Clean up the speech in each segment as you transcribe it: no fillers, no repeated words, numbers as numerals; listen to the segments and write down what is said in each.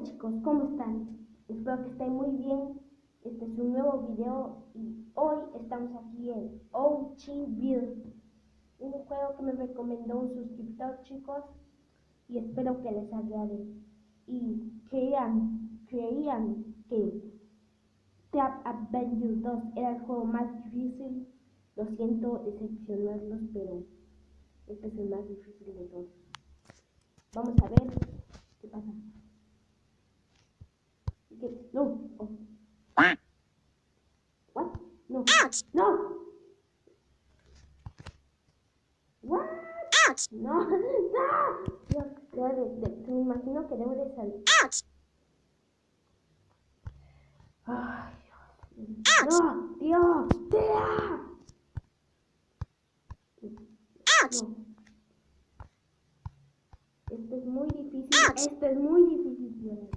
Hola chicos, ¿cómo están? Espero que estén muy bien. Este es un nuevo video y hoy estamos aquí en Ouchiville, un juego que me recomendó un suscriptor, chicos, y espero que les agrade. Y creían que Trap Adventure 2 era el juego más difícil. Lo siento decepcionarlos, pero este es el más difícil de todos. Vamos a ver qué pasa. No. Oh. What? No. No. What? No. No. Me imagino que debo de salir. Ay, Dios. No, Dios. No. Esto es muy difícil. Esto es muy difícil.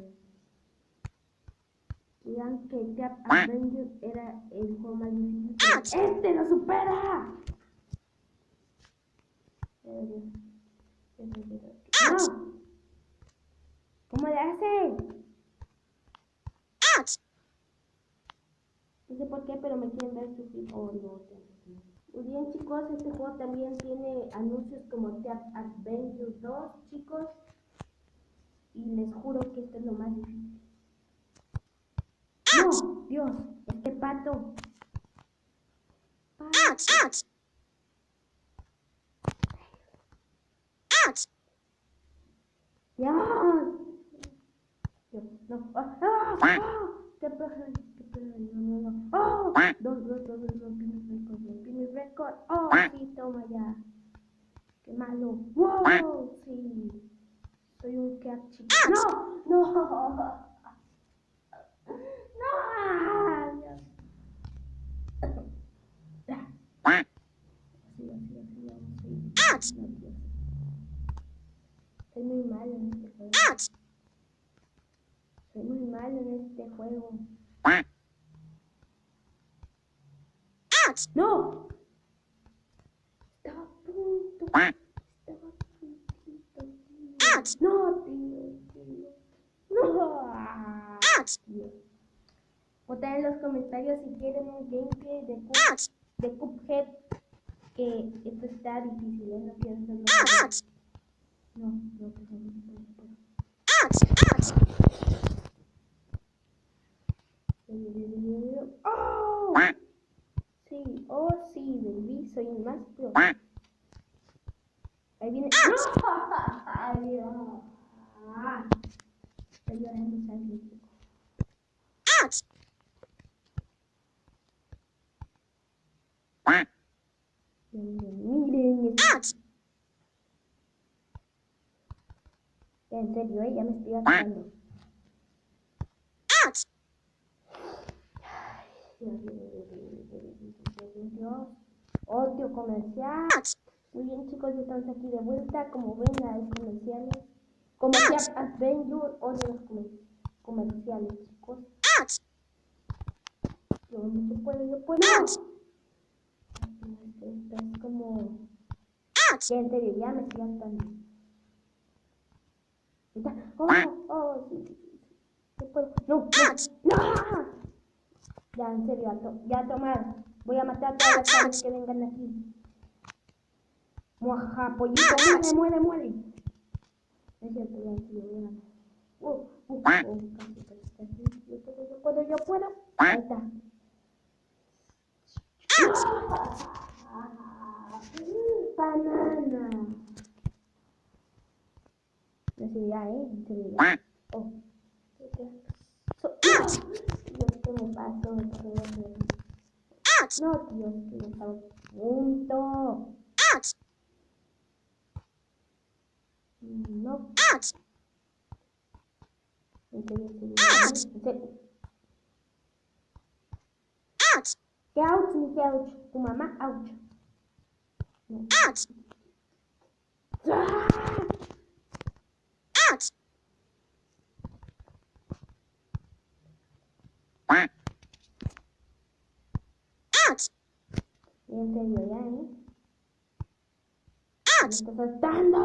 Digan que Trap Adventure era el juego más difícil. ¡Este lo supera! ¡No! ¿Cómo le hace? No sé por qué, pero me quieren ver sufrir. Oh, no. Muy bien, chicos, este juego también tiene anuncios como Trap Adventure 2, chicos. Y les juro que esto es lo más difícil. ¡No! Dios, este pato. Dios. No. ¡Qué pedo! No. ¡Oh! Dos, rompí mi récord. ¡Oh, sí, toma ya! ¡Qué malo! ¡Wow! Sí. Soy un cat chico. ¡No! ¡No! ¡No! Dios. Así. No, Dios. Soy muy malo en este juego. Soy muy malo en este juego. ¡No! Estaba a punto. No, tío. No. Dios. Voten en los comentarios si quieren un gameplay de Cuphead. Que esto está difícil, ¿eh? No quiero hacerlo. No, ¡Oh! Sí, oh sí, baby, soy el más pro. Ahí viene. ¡No! ¡Ay, Dios! Estoy llorando sangre, chico. Miren. Ya, en serio, ya me estoy asustando. Dios. Odio comercial. Muy bien, chicos, ya estamos aquí de vuelta. Como ven, hay comerciales. Como Trap Adventure, odio los comerciales, chicos. Yo puedo. Esto es como... Ya, en serio, ya me estoy asustando. Sí. Yo puedo. No. Ya, en serio, ya tomar. Voy a matar a todas las aves que vengan aquí. Muaja, pollito, muere. No es cierto, ya, en serio, voy a matar. Casi. Yo puedo. Ahí está. Banana. No sé ya, en serio ya. Oh. Dios, ¿qué me pasó? No, Dios, que yo estaba a punto. No. En serio. ¿Qué ouch ni qué ouch? Tu mamá, ouch. No. Y en serio ya, Me está saltando.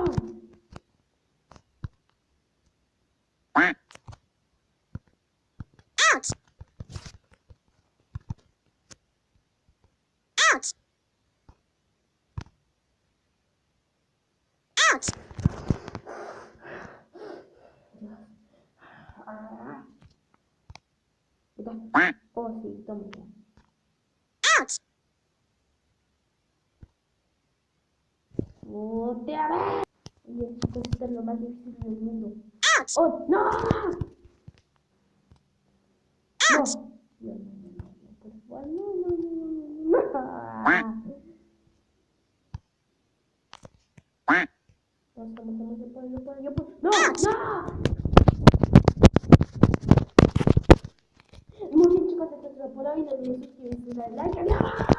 está. Oh, sí, toma ya. ¡Otra vez! Oye, chicos, esto es lo más difícil del mundo. ¡Oh, no! No. No, por favor, no. Vamos, yo puedo. ¡No! ¡No! Muy bien, chicos, esto es todo por hoy. No olviden suscribirse y darle like. ¡Adiós!